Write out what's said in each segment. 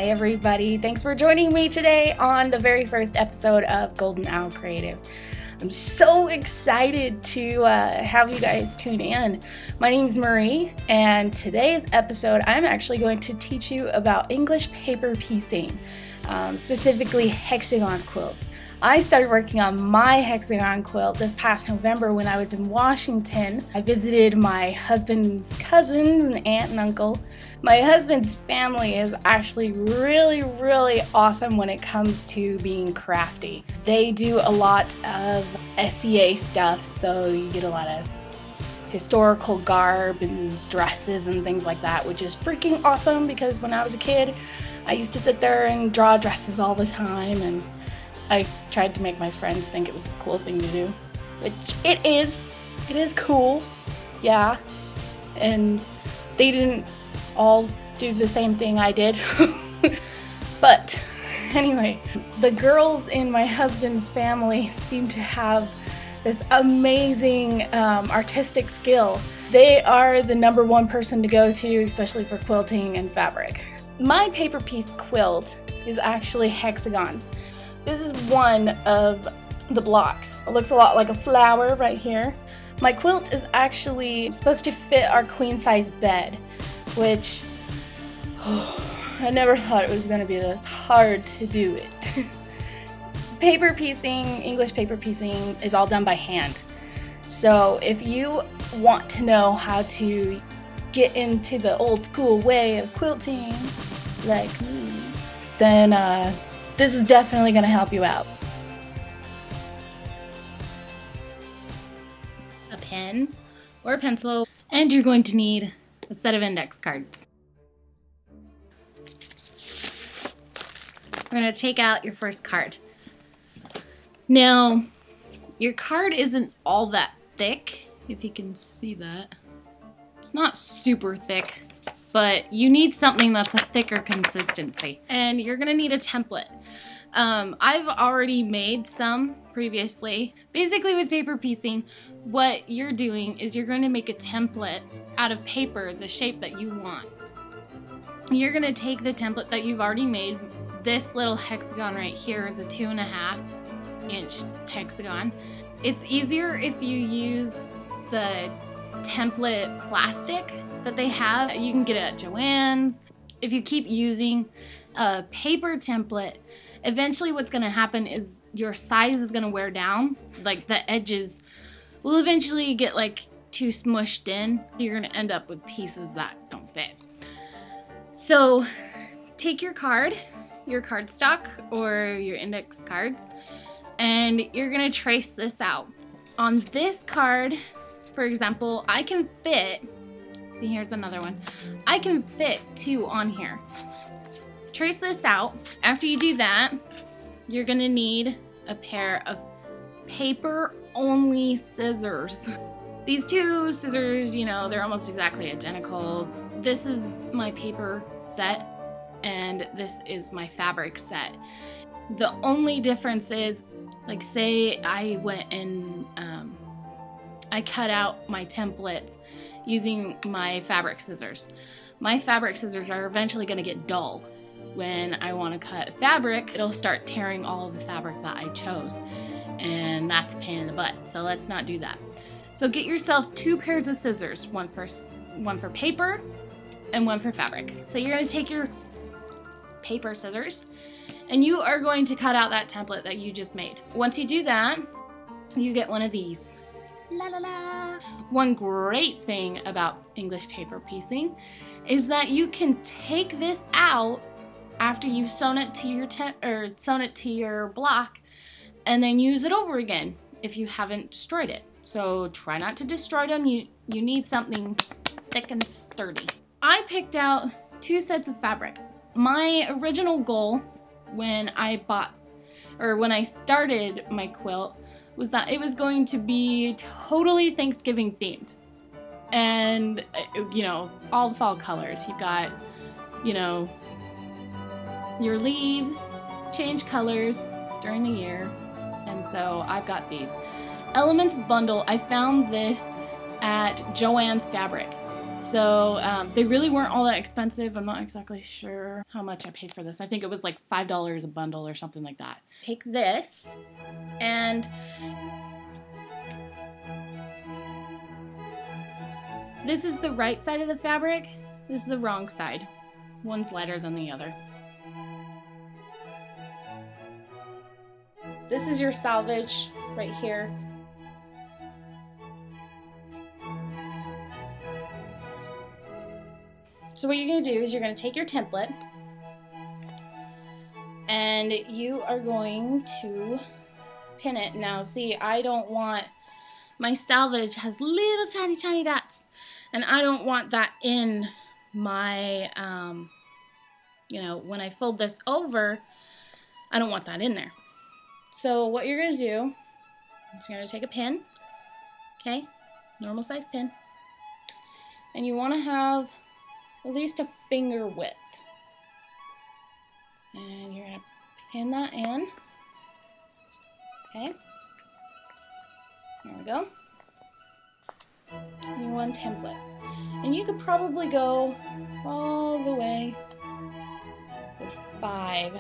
Hey everybody, thanks for joining me today on the very first episode of Golden Owl Creative. I'm so excited to have you guys tune in. My name's Marie, and today's episode I'm actually going to teach you about English paper piecing, specifically hexagon quilts. I started working on my hexagon quilt this past November when I was in Washington. I visited my husband's cousins, an aunt and uncle. My husband's family is actually really awesome when it comes to being crafty. They do a lot of SEA stuff, so you get a lot of historical garb and dresses and things like that, which is freaking awesome because when I was a kid, I used to sit there and draw dresses all the time, and I tried to make my friends think it was a cool thing to do, which it is. It is cool, yeah, and they didn't all do the same thing I did. But anyway, the girls in my husband's family seem to have this amazing artistic skill. They are the #1 person to go to, especially for quilting and fabric. My paper piece quilt is actually hexagons. This is one of the blocks. It looks a lot like a flower right here. My quilt is actually supposed to fit our queen size bed, which I never thought it was going to be this hard to do it. Paper piecing, English paper piecing, is all done by hand. So if you want to know how to get into the old school way of quilting, like me, then this is definitely going to help you out. A pen or a pencil, and you're going to need a set of index cards. We're going to take out your first card. Now, your card isn't all that thick, if you can see that. It's not super thick, but you need something that's a thicker consistency. And you're going to need a template. I've already made some previously. Basically with paper piecing, what you're doing is you're going to make a template out of paper the shape that you want. You're going to take the template that you've already made. This little hexagon right here is a 2.5 inch hexagon. It's easier if you use the template plastic that they have. You can get it at Joann's. If you keep using a paper template, eventually what's going to happen is your size is going to wear down. Like the edges will eventually get like too smushed in. You're going to end up with pieces that don't fit. So take your cardstock or your index cards, and you're going to trace this out. On this card, for example, I can fit, see here's another one, I can fit 2 on here. Trace this out. After you do that, you're going to need a pair of paper-only scissors. These 2 scissors, you know, they're almost exactly identical. This is my paper set, and this is my fabric set. The only difference is, like, say I went and I cut out my templates using my fabric scissors. My fabric scissors are eventually going to get dull. When I want to cut fabric, it'll start tearing all of the fabric that I chose, and that's a pain in the butt, so let's not do that. So get yourself 2 pairs of scissors, one for paper and one for fabric. So you're going to take your paper scissors and you are going to cut out that template that you just made. Once you do that, you get one of these. La la la. One great thing about English paper piecing is that you can take this out after you've sewn it to your block, and then use it over again if you haven't destroyed it. So try not to destroy them. You need something thick and sturdy. I picked out 2 sets of fabric. My original goal when I started my quilt was that it was going to be totally Thanksgiving themed. And, you know, all the fall colors. You've got, you know, your leaves change colors during the year. And so I've got these. Elements bundle, I found this at Joann's Fabric. So they really weren't all that expensive. I'm not exactly sure how much I paid for this. I think it was like $5 a bundle or something like that. Take this and this is the right side of the fabric. This is the wrong side. One's lighter than the other. This is your selvage right here. So what you're going to do is you're going to take your template and you are going to pin it. Now see, I don't want, my selvage has little tiny dots and I don't want that in my, you know, when I fold this over, I don't want that in there. So what you're going to do is you're going to take a pin, okay, normal size pin, and you want to have at least a finger width. And you're going to pin that in. Okay. There we go. And you want template. And you could probably go all the way with 5.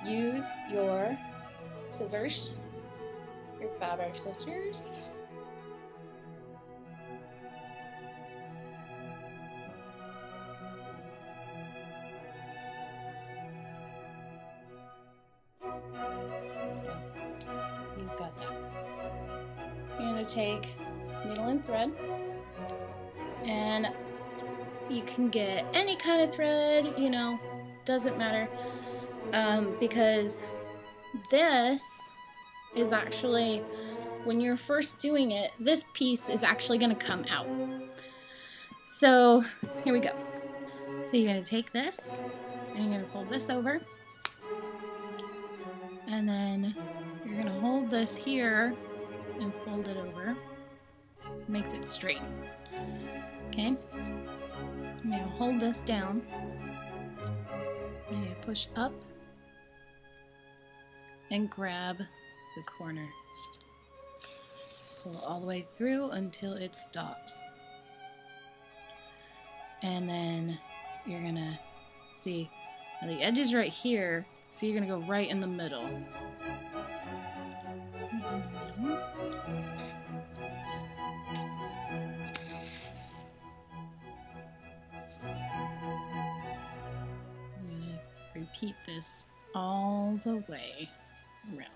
Use your scissors, your fabric scissors. You've got that. You're going to take needle and thread, and you can get any kind of thread, you know, doesn't matter, because this is actually, when you're first doing it, this piece is actually going to come out. So here we go. So you're going to take this and you're going to fold this over, and then you're going to hold this here and fold it over. Makes it straight. Okay? I'm going to hold this down and you push up and grab the corner. Pull all the way through until it stops. And then you're gonna see, now the edge is right here, so you're gonna go right in the middle. I'm gonna repeat this all the way around.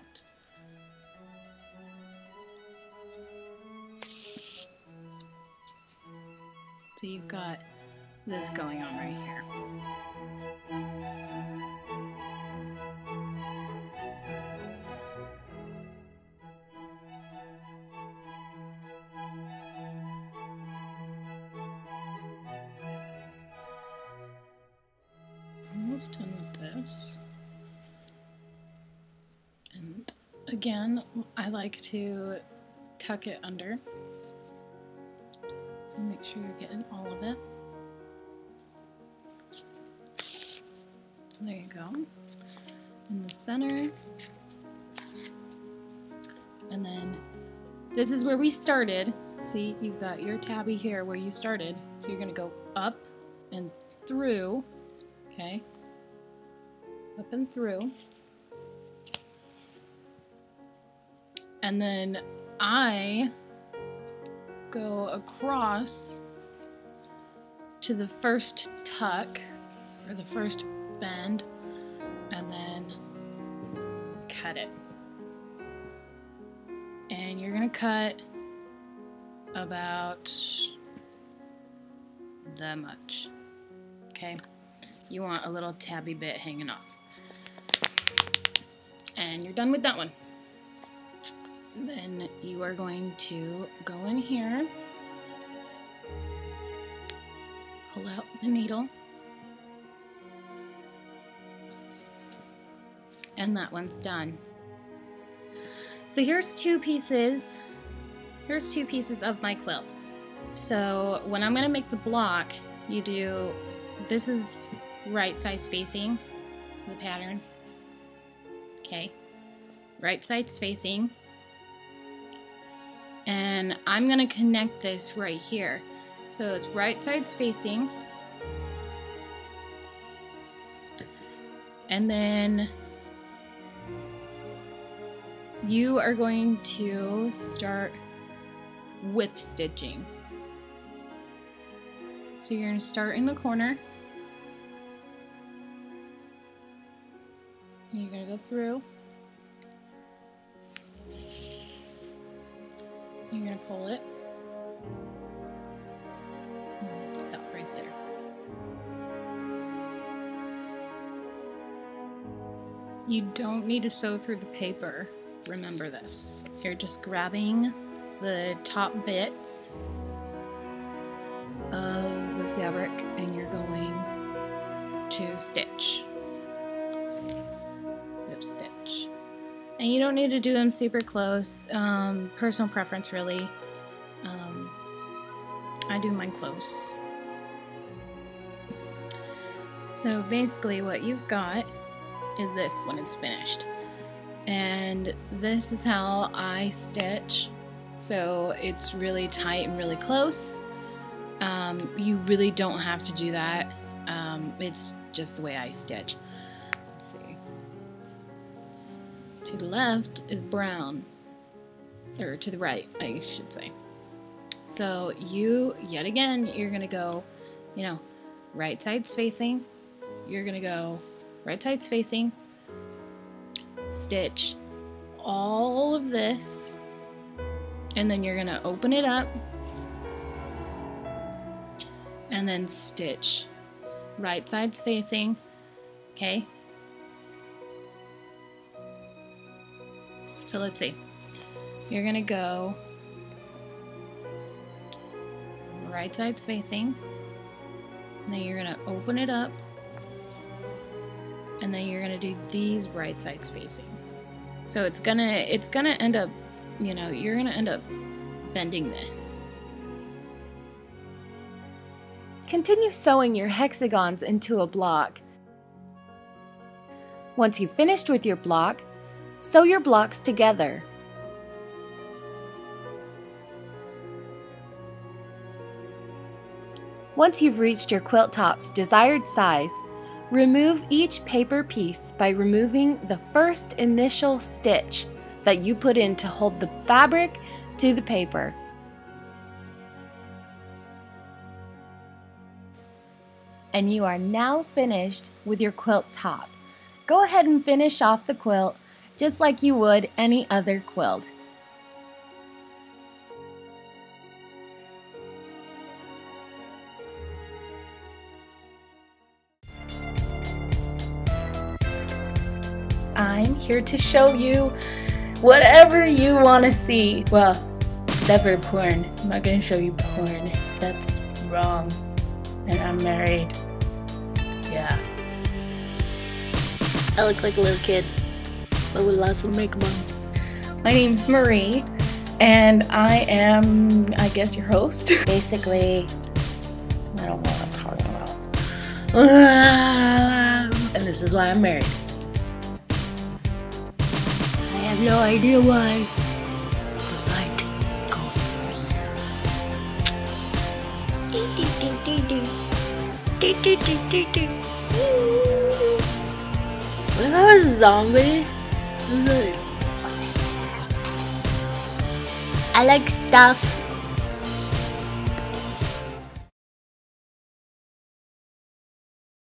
So you've got this going on right here. Almost done with this. And again, I like to tuck it under. So make sure you're getting all of it. So there you go. In the center. And then this is where we started. See, you've got your tabby here where you started. So you're going to go up and through. Okay. Up and through. And then I go across to the first tuck, or the first bend, and then cut it. And you're gonna cut about that much, okay? You want a little tabby bit hanging off. And you're done with that one. Then you are going to go in here, pull out the needle, and that one's done. So here's two pieces of my quilt. So when I'm going to make the block, you do, this is right side spacing, the pattern. Okay, right side's facing. And I'm gonna connect this right here. So it's right side's facing. And then you are going to start whip stitching. So you're going to start in the corner. You're going to go through. You're going to pull it. And stop right there. You don't need to sew through the paper. Remember this. You're just grabbing the top bits of the fabric and you're going to stitch. Whip stitch. And you don't need to do them super close. Personal preference, really. I do mine close. So basically what you've got is this when it's finished. And this is how I stitch. So it's really tight and really close. You really don't have to do that. It's just the way I stitch. Let's see. To the left is brown. Or to the right, I should say. So you, yet again, you're going to go, you know, right side's facing. You're going to go right side's facing. Stitch all of this. And then you're going to open it up. And then stitch right side's facing. Okay. So let's see. You're going to go right side's facing. Then you're going to open it up. And then you're going to do these right sides facing. So it's gonna end up, you know, you're going to end up bending this. Continue sewing your hexagons into a block. Once you've finished with your block, sew your blocks together. Once you've reached your quilt top's desired size, remove each paper piece by removing the first initial stitch that you put in to hold the fabric to the paper. And you are now finished with your quilt top. Go ahead and finish off the quilt just like you would any other quilt. I'm here to show you whatever you want to see. Well, it's never porn. I'm not going to show you porn. That's wrong. And I'm married. Yeah. I look like a little kid, but with lots of makeup on. My name's Marie, and I am, I guess, your host. Basically, I don't know what I'm talking about. And this is why I'm married. I have no idea why the light is going here. What if I was a zombie? I like stuff.